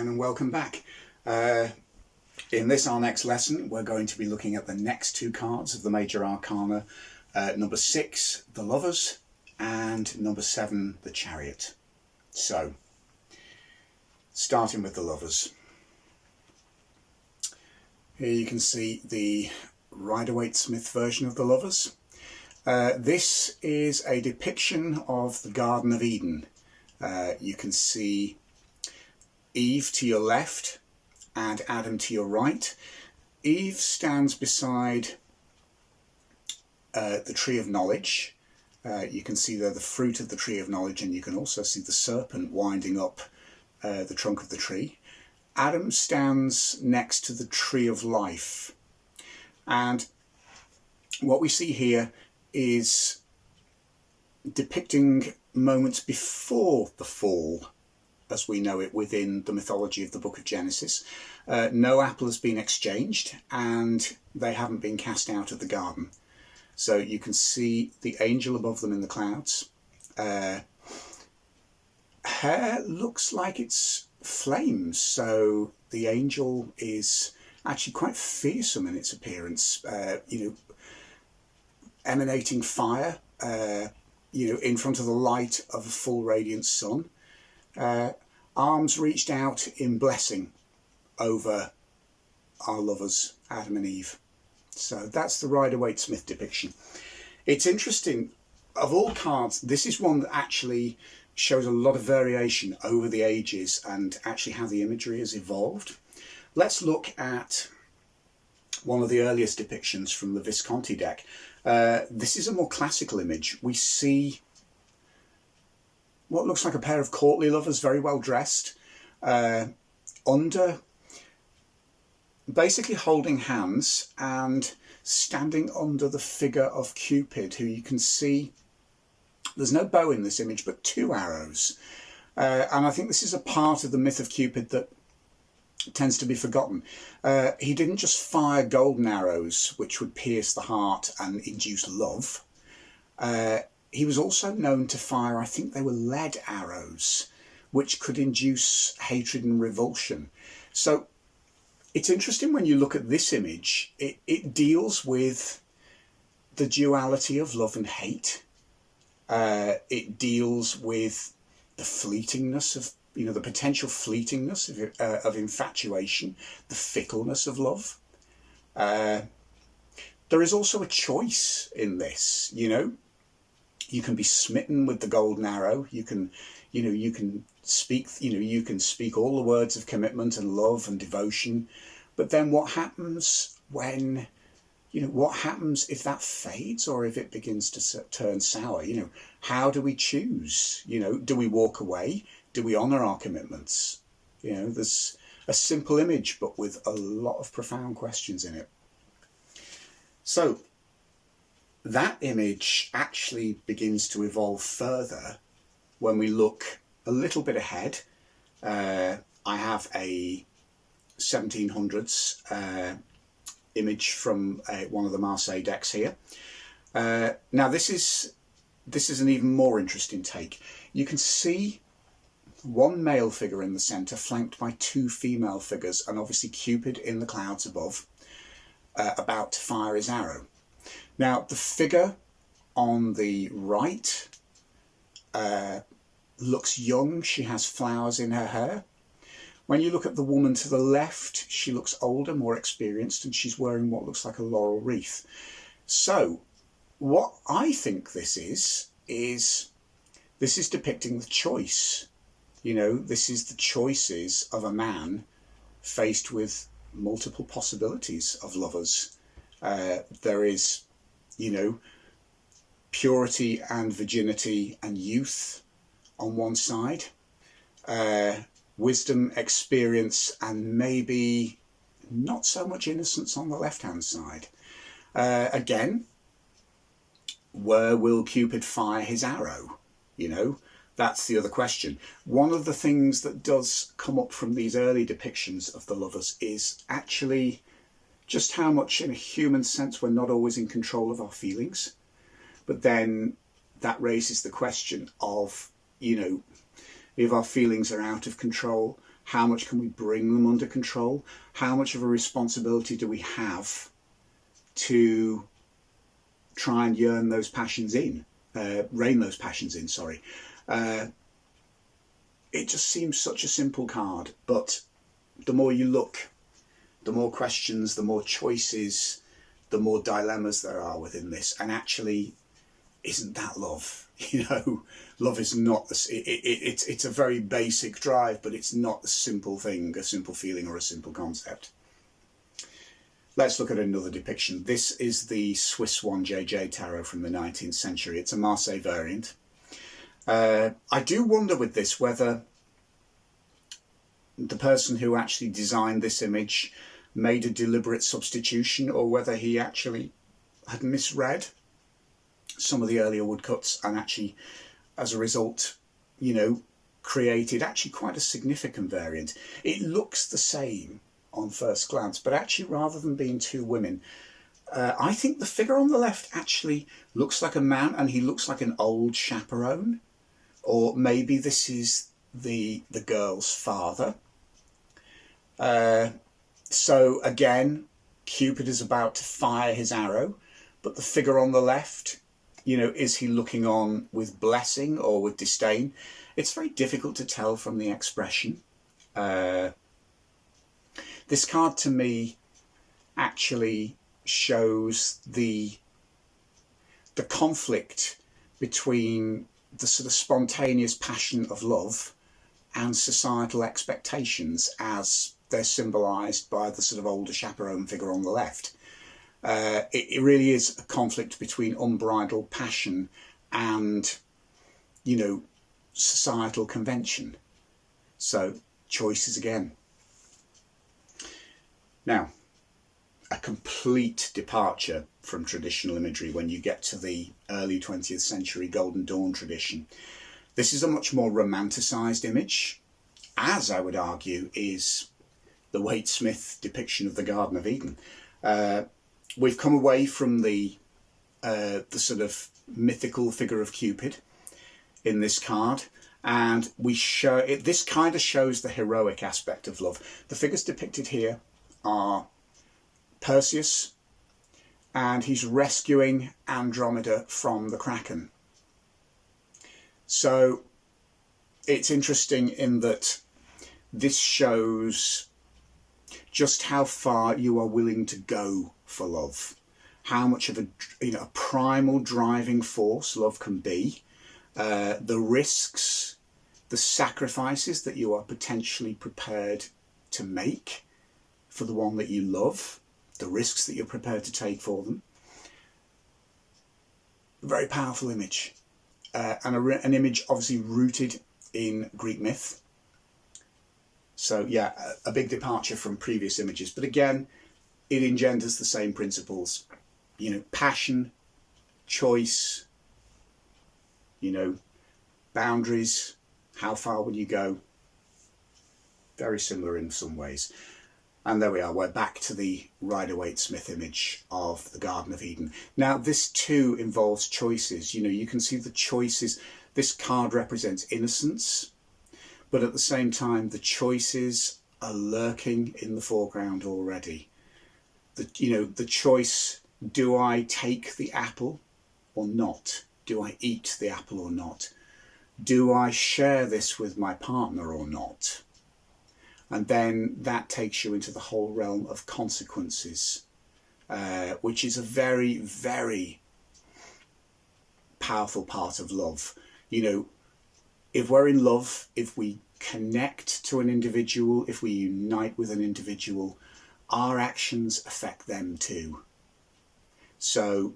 again and welcome back. In this, our next lesson, we're going to be looking at the next two cards of the Major Arcana, number 6, the Lovers, and number 7, the Chariot. So, starting with the Lovers. Here you can see the Rider-Waite-Smith version of the Lovers. This is a depiction of the Garden of Eden. You can see Eve to your left and Adam to your right. Eve stands beside the tree of knowledge. You can see there the fruit of the tree of knowledge, and you can also see the serpent winding up the trunk of the tree. Adam stands next to the tree of life. And what we see here is depicting moments before the fall, as we know it within the mythology of the book of Genesis. No apple has been exchanged and they haven't been cast out of the garden. So you can see the angel above them in the clouds. Hair looks like it's flames, so the angel is actually quite fearsome in its appearance, emanating fire, in front of the light of a full radiant sun. Arms reached out in blessing over our lovers, Adam and Eve. So that's the Rider-Waite-Smith depiction. It's interesting, of all cards, this is one that actually shows a lot of variation over the ages and actually how the imagery has evolved. Let's look at one of the earliest depictions from the Visconti deck. This is a more classical image. We see what looks like a pair of courtly lovers, very well dressed, basically holding hands and standing under the figure of Cupid, who you can see, there's no bow in this image, but 2 arrows. And I think this is a part of the myth of Cupid that tends to be forgotten. He didn't just fire golden arrows, which would pierce the heart and induce love. He was also known to fire, I think they were lead arrows, which could induce hatred and revulsion. So it's interesting when you look at this image, it deals with the duality of love and hate. It deals with the fleetingness of, the potential fleetingness of infatuation, the fickleness of love. There is also a choice in this, You can be smitten with the golden arrow. You can speak all the words of commitment and love and devotion. But then what happens when, what happens if that fades or if it begins to turn sour? How do we choose? Do we walk away? Do we honour our commitments? There's a simple image, but with a lot of profound questions in it. So that image actually begins to evolve further when we look a little bit ahead. I have a 1700s image from one of the Marseille decks here. Now this is an even more interesting take. You can see one male figure in the centre flanked by 2 female figures, and obviously Cupid in the clouds above, about to fire his arrow. Now the figure on the right looks young. She has flowers in her hair. When you look at the woman to the left, she looks older, more experienced, and she's wearing what looks like a laurel wreath. So what I think this is depicting the choice. This is the choices of a man faced with multiple possibilities of lovers. There is, purity and virginity and youth on one side, wisdom, experience, and maybe not so much innocence on the left-hand side. Again, where will Cupid fire his arrow? That's the other question. One of the things that does come up from these early depictions of the lovers is actually just how much, in a human sense, we're not always in control of our feelings. But then that raises the question of, if our feelings are out of control, How much can we bring them under control? How much of a responsibility do we have to try and rein those passions in, sorry. It just seems such a simple card, but the more you look, the more questions, the more choices, the more dilemmas there are within this. And actually, isn't that love? You know, love is not, it's a very basic drive, but it's not a simple thing, a simple feeling or a simple concept. Let's look at another depiction. This is the Swiss 1JJ tarot from the 19th century. It's a Marseille variant. I do wonder with this whether the person who actually designed this image made a deliberate substitution, or whether he actually had misread some of the earlier woodcuts and actually, as a result, you know, created actually quite a significant variant. It looks the same on first glance, but actually, rather than being two women, I think the figure on the left actually looks like a man, and he looks like an old chaperone, or maybe this is the girl's father. So again, Cupid is about to fire his arrow, but the figure on the left, you know, is he looking on with blessing or with disdain? It's very difficult to tell from the expression. This card to me actually shows the conflict between the sort of spontaneous passion of love and societal expectations as they're symbolised by the sort of older chaperone figure on the left. It really is a conflict between unbridled passion and, you know, societal convention. So, choices again. Now, a complete departure from traditional imagery when you get to the early 20th century Golden Dawn tradition. This is a much more romanticised image, as I would argue is the Waite-Smith depiction of the Garden of Eden. We've come away from the sort of mythical figure of Cupid in this card, and we show it. This kind of shows the heroic aspect of love. The figures depicted here are Perseus, and he's rescuing Andromeda from the Kraken. So it's interesting in that this shows just how far you are willing to go for love, how much of a primal driving force love can be, the risks, the sacrifices that you are potentially prepared to make for the one that you love, the risks that you're prepared to take for them. A very powerful image, and an image obviously rooted in Greek myth. So yeah, a big departure from previous images, but again, it engenders the same principles, you know, passion, choice, you know, boundaries, how far will you go? Very similar in some ways. And there we are, we're back to the Rider-Waite-Smith image of the Garden of Eden. Now, this too involves choices. You know, you can see the choices. This card represents innocence, but at the same time, the choices are lurking in the foreground already. The choice, do I take the apple or not? Do I eat the apple or not? Do I share this with my partner or not? And then that takes you into the whole realm of consequences, which is a very, very powerful part of love. You know, if we're in love, if we connect to an individual, if we unite with an individual, our actions affect them too. So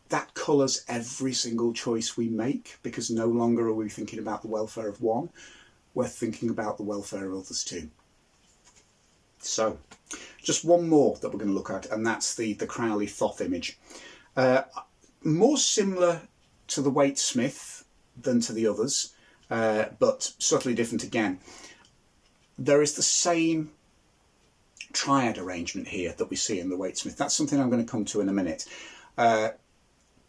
that colours every single choice we make, because no longer are we thinking about the welfare of one, we're thinking about the welfare of others too. So, just one more that we're going to look at, and that's the Crowley Thoth image. More similar to the Waite-Smith than to the others, but subtly different again. There is the same triad arrangement here that we see in the Waite-Smith. That's something I'm going to come to in a minute.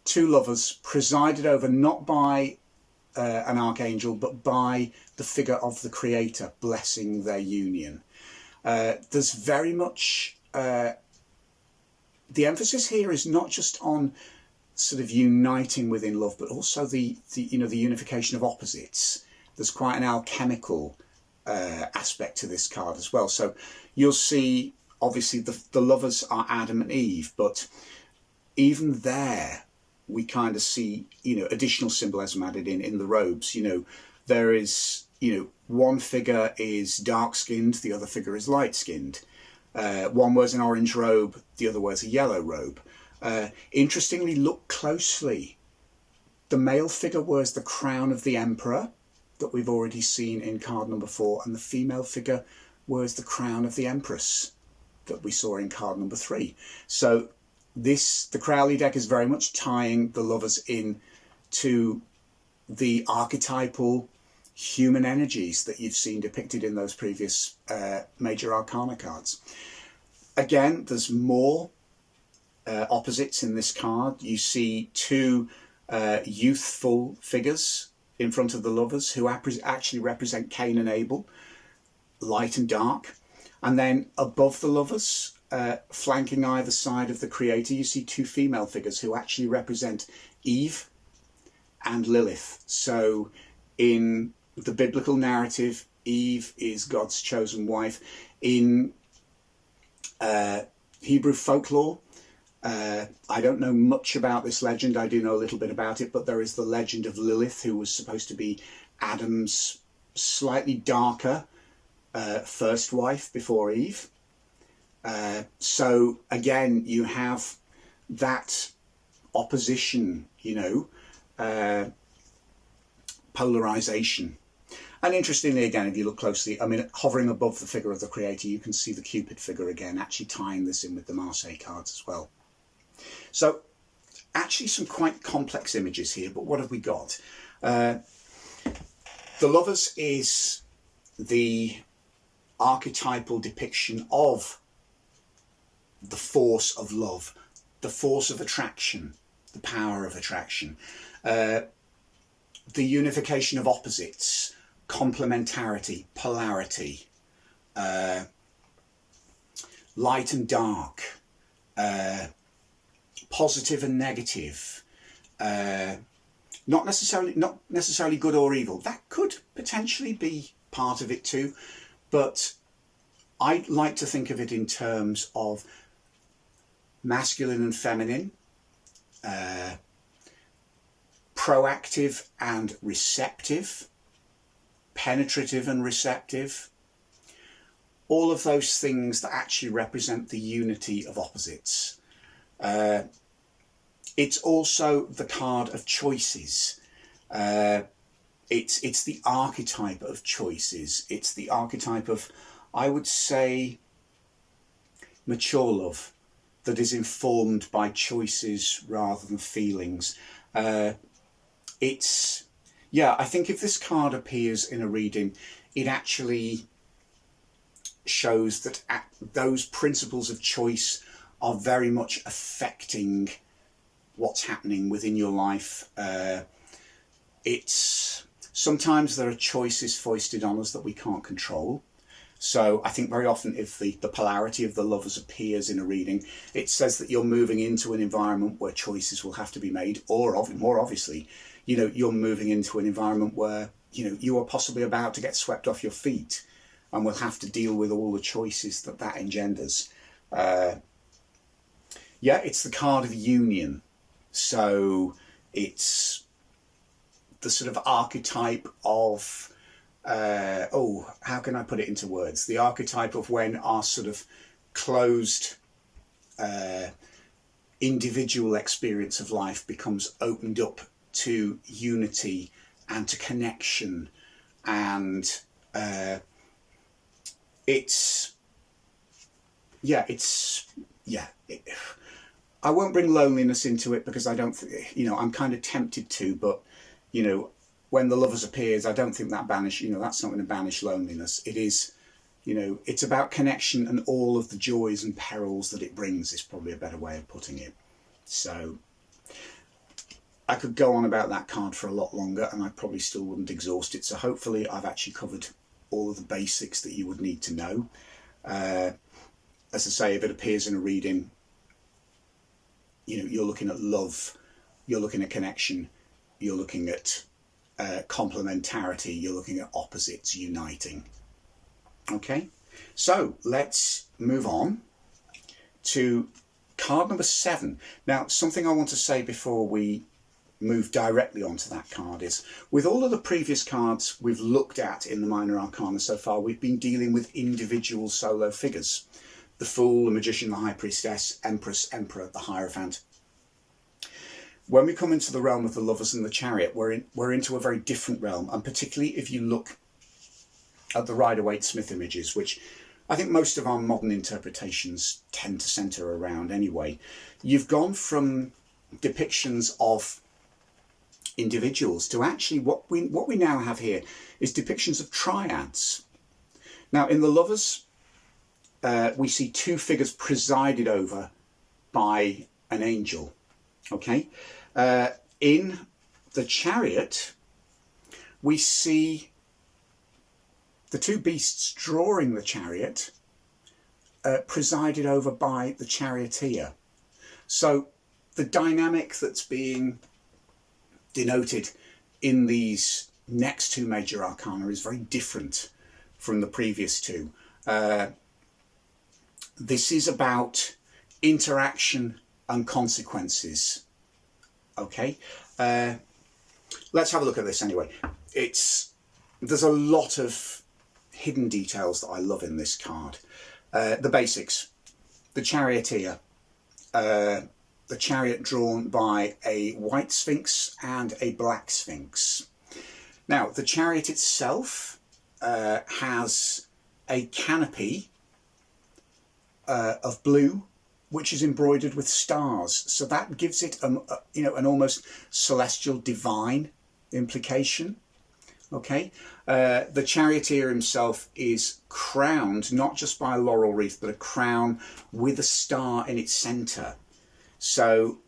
Two lovers presided over not by an archangel, but by the figure of the creator blessing their union. There's very much the emphasis here is not just on sort of uniting within love, but also the unification of opposites. There's quite an alchemical aspect to this card as well. So you'll see, obviously, the lovers are Adam and Eve, but even there we kind of see, additional symbolism added in the robes. There is, one figure is dark-skinned, the other figure is light-skinned. One wears an orange robe, the other wears a yellow robe. Interestingly, look closely. The male figure wears the crown of the emperor that we've already seen in card number 4, and the female figure wears the crown of the empress that we saw in card number 3. So the Crowley deck is very much tying the lovers in to the archetypal human energies that you've seen depicted in those previous major arcana cards. Again, there's more opposites in this card. You see 2 youthful figures in front of the lovers who actually represent Cain and Abel, light and dark. And then above the lovers, flanking either side of the creator, you see 2 female figures who actually represent Eve and Lilith. So in the biblical narrative, Eve is God's chosen wife. In Hebrew folklore, I don't know much about this legend. I do know a little bit about it, but there is the legend of Lilith, who was supposed to be Adam's slightly darker first wife before Eve. So again, you have that opposition, polarization. And interestingly, again, if you look closely, hovering above the figure of the creator, you can see the Cupid figure again, actually tying this in with the Marseille cards as well. So actually some quite complex images here, but what have we got? The lovers is the archetypal depiction of the force of love, the force of attraction, the power of attraction, the unification of opposites, complementarity, polarity, light and dark, positive and negative, not necessarily good or evil. That could potentially be part of it too, but I like to think of it in terms of masculine and feminine, proactive and receptive, penetrative and receptive, all of those things that actually represent the unity of opposites. It's also the card of choices. It's the archetype of choices. It's the archetype of, I would say, mature love that is informed by choices rather than feelings. I think if this card appears in a reading, it actually shows that those principles of choice are very much affecting what's happening within your life. Sometimes there are choices foisted on us that we can't control. So I think very often if the polarity of the lovers appears in a reading, it says that you're moving into an environment where choices will have to be made, or more obviously, you're moving into an environment where, you are possibly about to get swept off your feet and will have to deal with all the choices that engenders. It's the card of union. So it's the sort of archetype of, how can I put it into words? The archetype of when our sort of closed individual experience of life becomes opened up to unity and to connection, and I won't bring loneliness into it because I don't, I'm kind of tempted to, but, when the lovers appears, I don't think that that's not going to banish loneliness. It is, it's about connection and all of the joys and perils that it brings is probably a better way of putting it. So, I could go on about that card for a lot longer and I probably still wouldn't exhaust it. So hopefully I've actually covered all of the basics that you would need to know. As I say, if it appears in a reading, you're looking at love, you're looking at connection, you're looking at complementarity, you're looking at opposites uniting. Okay, so let's move on to card number 7. Now, something I want to say before we move directly onto that card is, with all of the previous cards we've looked at in the Minor Arcana so far, we've been dealing with individual solo figures. The Fool, the Magician, the High Priestess, Empress, Emperor, the Hierophant. When we come into the realm of the Lovers and the Chariot, we're into a very different realm, and particularly if you look at the Rider-Waite-Smith images, which I think most of our modern interpretations tend to centre around anyway. You've gone from depictions of individuals to actually what we now have here is depictions of triads. Now, in the Lovers, we see 2 figures presided over by an angel. Okay, in the Chariot, we see the 2 beasts drawing the chariot, presided over by the charioteer. So the dynamic that's being denoted in these next 2 major arcana is very different from the previous 2. This is about interaction and consequences. Okay, let's have a look at this anyway. There's a lot of hidden details that I love in this card. The basics: the charioteer, the chariot drawn by a white sphinx and a black sphinx. Now, the chariot itself has a canopy of blue, which is embroidered with stars. So that gives it an almost celestial divine implication. Okay, the charioteer himself is crowned not just by a laurel wreath, but a crown with a star in its centre. So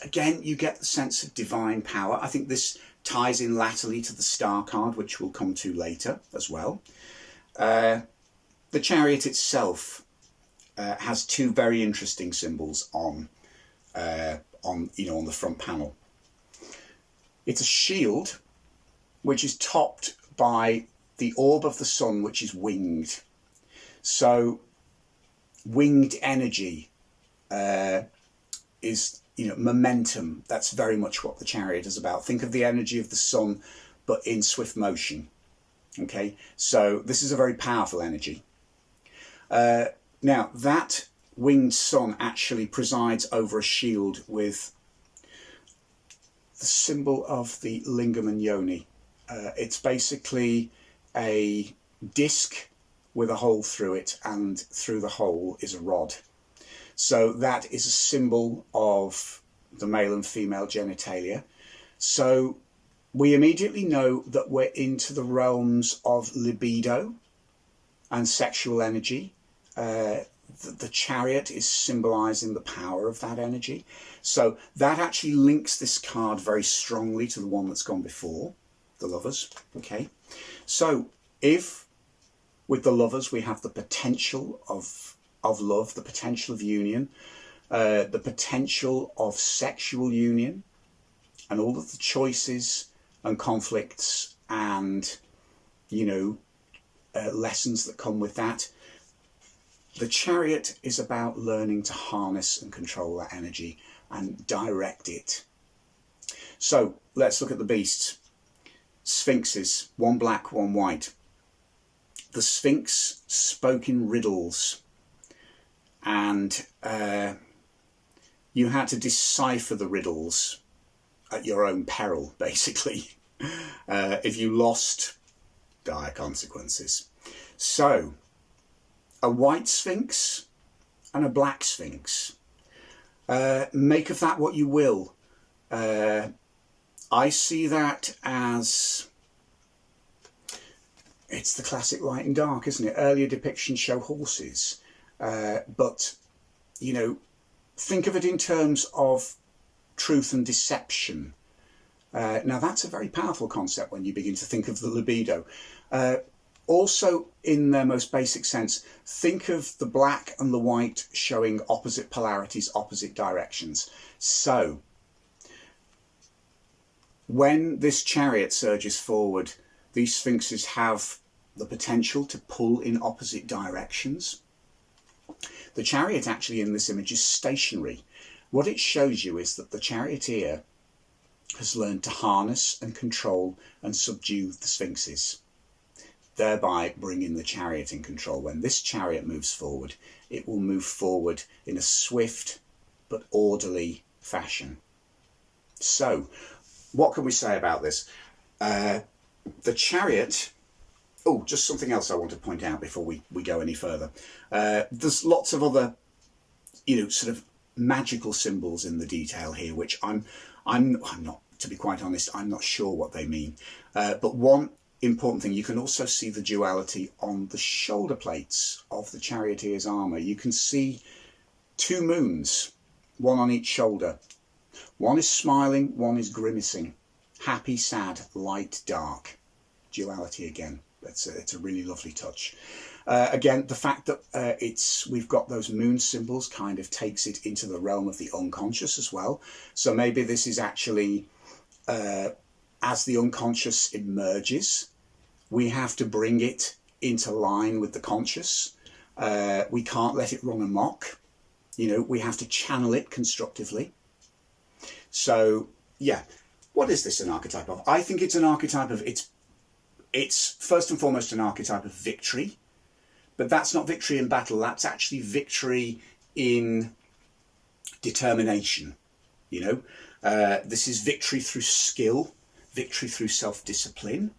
again, you get the sense of divine power. I think this ties in latterly to the star card, which we'll come to later as well. The chariot itself has 2 very interesting symbols on the front panel. It's a shield, which is topped by the orb of the sun, which is winged. So winged energy is momentum. That's very much what the chariot is about. Think of the energy of the sun, but in swift motion. Okay, so this is a very powerful energy. Now, that winged sun actually presides over a shield with the symbol of the lingam and yoni. It's basically a disc with a hole through it, and through the hole is a rod. So that is a symbol of the male and female genitalia. So we immediately know that we're into the realms of libido and sexual energy. The chariot is symbolizing the power of that energy. So that actually links this card very strongly to the one that's gone before, the Lovers. Okay, so if with the Lovers we have the potential of love, the potential of union, the potential of sexual union, and all of the choices and conflicts and lessons that come with that. The chariot is about learning to harness and control that energy and direct it. So let's look at the beasts. Sphinxes, one black, one white. The Sphinx spoke in riddles, and you had to decipher the riddles at your own peril, basically. If you lost, dire consequences. So, a white sphinx and a black sphinx. Make of that what you will. I see that as, it's the classic light and dark, isn't it? Earlier depictions show horses, but think of it in terms of truth and deception. Now that's a very powerful concept when you begin to think of the libido. Also, in their most basic sense, think of the black and the white showing opposite polarities, opposite directions. So, when this chariot surges forward, these sphinxes have the potential to pull in opposite directions. The chariot actually in this image is stationary. What it shows you is that the charioteer has learned to harness and control and subdue the sphinxes, thereby bringing the chariot in control. When this chariot moves forward, it will move forward in a swift but orderly fashion. So, what can we say about this? The chariot... Oh, just something else I want to point out before we go any further. There's lots of other, sort of magical symbols in the detail here, which I'm not, to be quite honest, I'm not sure what they mean. But one important thing, you can also see the duality on the shoulder plates of the charioteer's armour. You can see two moons, one on each shoulder. One is smiling, one is grimacing. Happy, sad, light, dark. Duality again. It's a really lovely touch. Again, the fact that we've got those moon symbols kind of takes it into the realm of the unconscious as well. So maybe this is actually, as the unconscious emerges, we have to bring it into line with the conscious. We can't let it run amok. We have to channel it constructively. So, yeah, what is this an archetype of? I think it's an archetype of, it's first and foremost an archetype of victory, but that's not victory in battle, that's actually victory in determination, This is victory through skill, victory through self-discipline,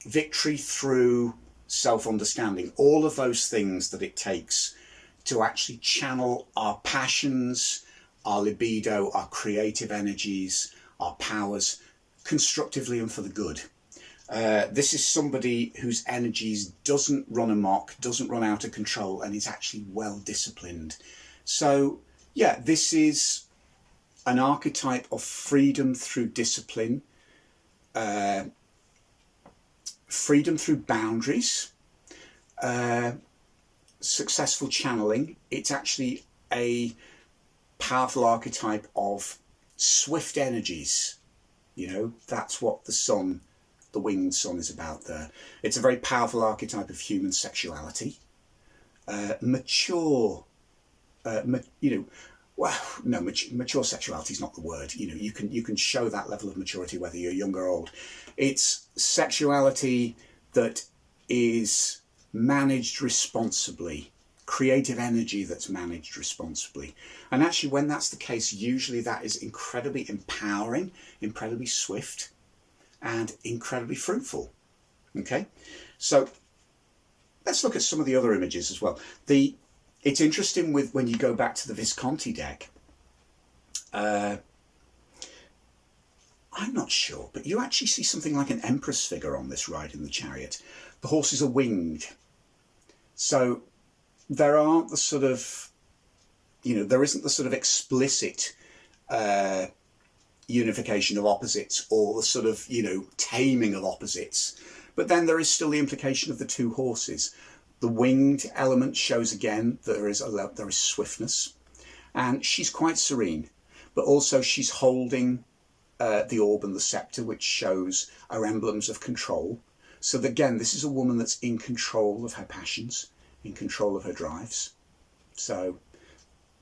victory through self-understanding, all of those things that it takes to actually channel our passions, our libido, our creative energies, our powers constructively and for the good. This is somebody whose energies doesn't run amok, doesn't run out of control, and is actually well disciplined. So, yeah, this is an archetype of freedom through discipline, freedom through boundaries, successful channeling. It's actually a powerful archetype of swift energies. That's what the sun, the winged sun, is about there. It's a very powerful archetype of human sexuality. Mature sexuality is not the word. You can show that level of maturity whether you're young or old. It's sexuality that is managed responsibly, creative energy that's managed responsibly. And actually, when that's the case, usually that is incredibly empowering, incredibly swift, and incredibly fruitful. Okay, so let's look at some of the other images as well. It's interesting when you go back to the Visconti deck. I'm not sure, but you actually see something like an empress figure on this ride in the chariot. The horses are winged. So there aren't the sort of, there isn't the sort of explicit unification of opposites or the sort of, taming of opposites. But then there is still the implication of the two horses. The winged element shows again that there is swiftness, and she's quite serene, but also she's holding the orb and the scepter, which are emblems of control. So again, this is a woman that's in control of her passions, in control of her drives. So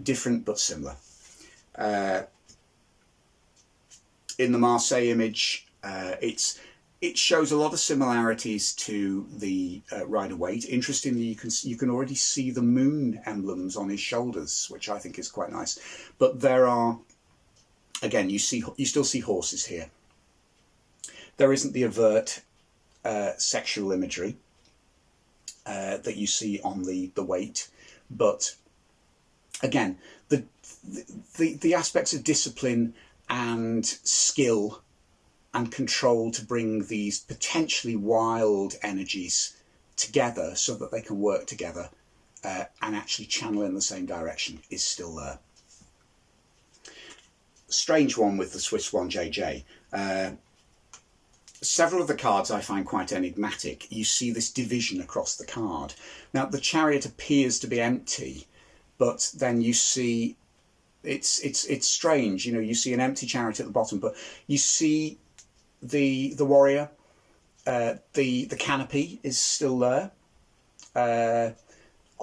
different but similar. In the Marseille image, it shows a lot of similarities to the Rider-Waite. Interestingly, you can already see the moon emblems on his shoulders, which I think is quite nice. But there are, again, you still see horses here. There isn't the overt sexual imagery that you see on the Waite, but again, the aspects of discipline and skill and control to bring these potentially wild energies together so that they can work together and actually channel in the same direction is still there. strange one with the Swiss one JJ. Several of the cards I find quite enigmatic. You see this division across the card. Now, the Chariot appears to be empty, but then you see it's strange. You know, you see an empty Chariot at the bottom, but you see the warrior. The canopy is still there.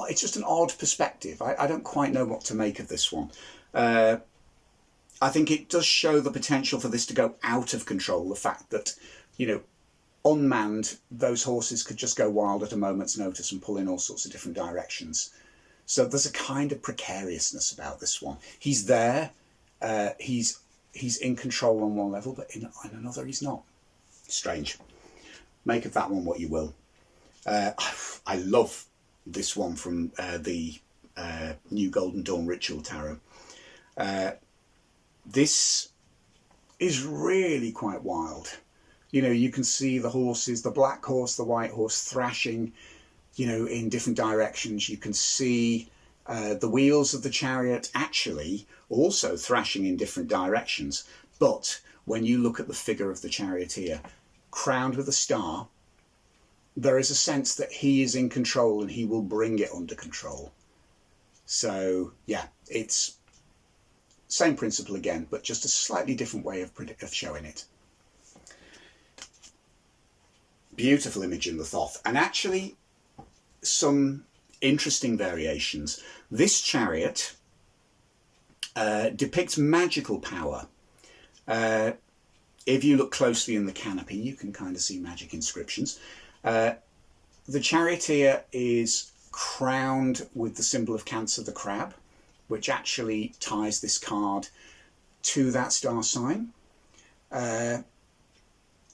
It's just an odd perspective. I don't quite know what to make of this one. I think it does show the potential for this to go out of control. The fact that, you know, unmanned, those horses could just go wild at a moment's notice and pull in all sorts of different directions. So there's a kind of precariousness about this one. He's there, he's in control on one level, but in another he's not. Strange. Make of that one what you will. I love this one from the New Golden Dawn Ritual Tarot. This is really quite wild. You know, you can see the horses, the black horse, the white horse thrashing, you know, in different directions. You can see the wheels of the chariot actually also thrashing in different directions. But when you look at the figure of the charioteer, crowned with a star, there is a sense that he is in control and he will bring it under control. So, yeah, it's same principle again, but just a slightly different way of showing it. Beautiful image in the Thoth, and actually some interesting variations. This chariot depicts magical power. If you look closely in the canopy, you can kind of see magic inscriptions. The charioteer is crowned with the symbol of Cancer, the crab, which actually ties this card to that star sign.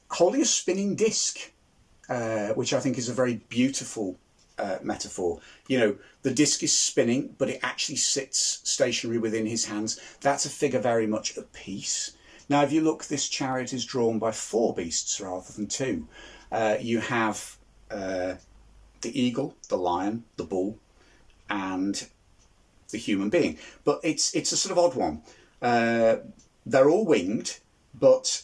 Holding a spinning disc, which I think is a very beautiful metaphor. You know, the disc is spinning, but it actually sits stationary within his hands. That's a figure very much at peace. Now, if you look, this chariot is drawn by 4 beasts rather than 2. You have the eagle, the lion, the bull, and the human being. But it's a sort of odd one. They're all winged, but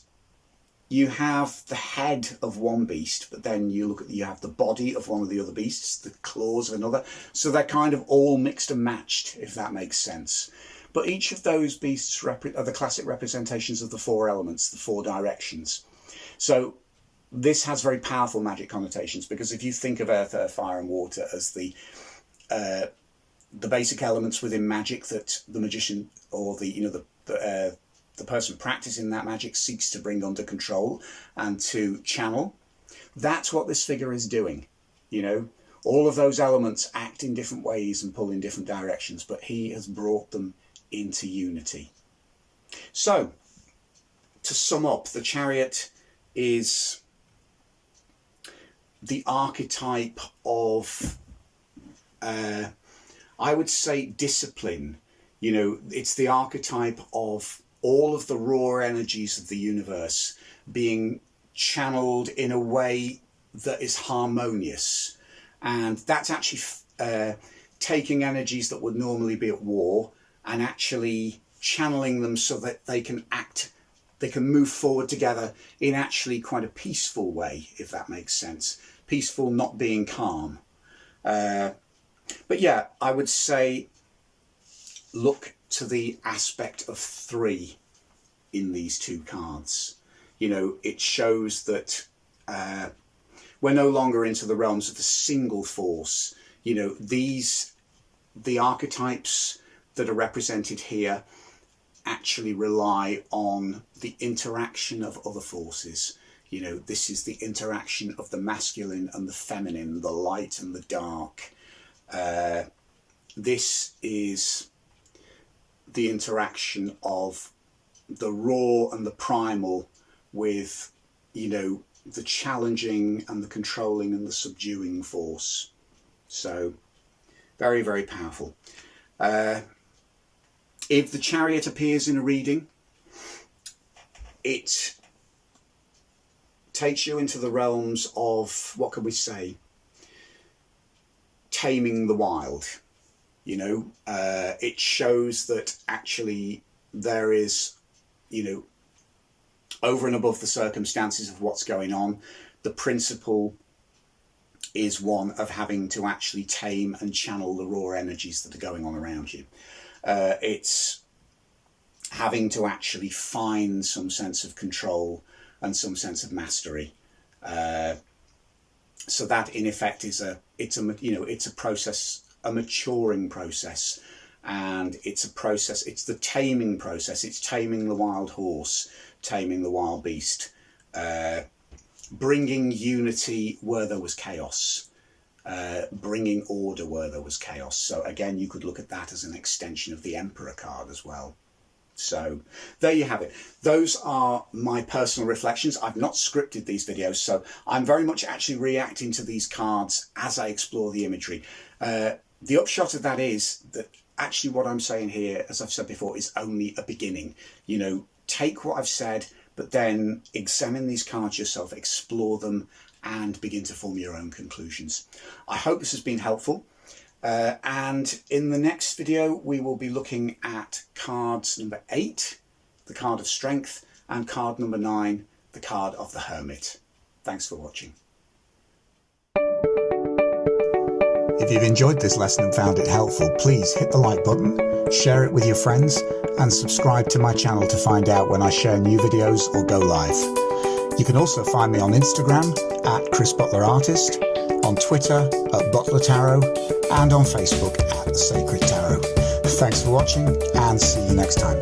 you have the head of one beast, but then you have the body of one of the other beasts, the claws of another. So they're kind of all mixed and matched, if that makes sense. But each of those beasts are the classic representations of the 4 elements, the 4 directions. So this has very powerful magic connotations, because if you think of earth, fire and water as the basic elements within magic that the magician or the person practicing that magic seeks to bring under control and to channel, that's what this figure is doing. You know, all of those elements act in different ways and pull in different directions, but he has brought them into unity. So, to sum up, the chariot is the archetype of, I would say, discipline. You know, it's the archetype of all of the raw energies of the universe being channeled in a way that is harmonious. And that's actually taking energies that would normally be at war and actually channeling them so that they can move forward together in actually quite a peaceful way, if that makes sense. Peaceful, not being calm. But yeah, I would say look to the aspect of 3 in these 2 cards. You know, it shows that we're no longer into the realms of a single force. You know, the archetypes that are represented here actually rely on the interaction of other forces. You know, this is the interaction of the masculine and the feminine, the light and the dark. This is the interaction of the raw and the primal with, you know, the challenging and the controlling and the subduing force. So, very, very powerful. If the chariot appears in a reading, it takes you into the realms of, what can we say, taming the wild. You know, it shows that actually there is you know, over and above the circumstances of what's going on, the principle is one of having to actually tame and channel the raw energies that are going on around you. It's having to actually find some sense of control and some sense of mastery. So that in effect is it's a process, a maturing process, and it's a process, it's the taming process. It's taming the wild horse, taming the wild beast, bringing unity where there was chaos, bringing order where there was chaos. So again, you could look at that as an extension of the Emperor card as well. So there you have it. Those are my personal reflections. I've not scripted these videos, so I'm very much actually reacting to these cards as I explore the imagery. The upshot of that is that actually what I'm saying here, as I've said before, is only a beginning. You know, take what I've said, but then examine these cards yourself, explore them, and begin to form your own conclusions. I hope this has been helpful. And in the next video, we will be looking at cards number 8, the card of strength, and card number 9, the card of the hermit. Thanks for watching. If you've enjoyed this lesson and found it helpful, please hit the like button, share it with your friends, and subscribe to my channel to find out when I share new videos or go live. You can also find me on Instagram at Chris Butler Artist, on Twitter at Butler Tarot, and on Facebook at The Sacred Tarot. Thanks for watching, and see you next time.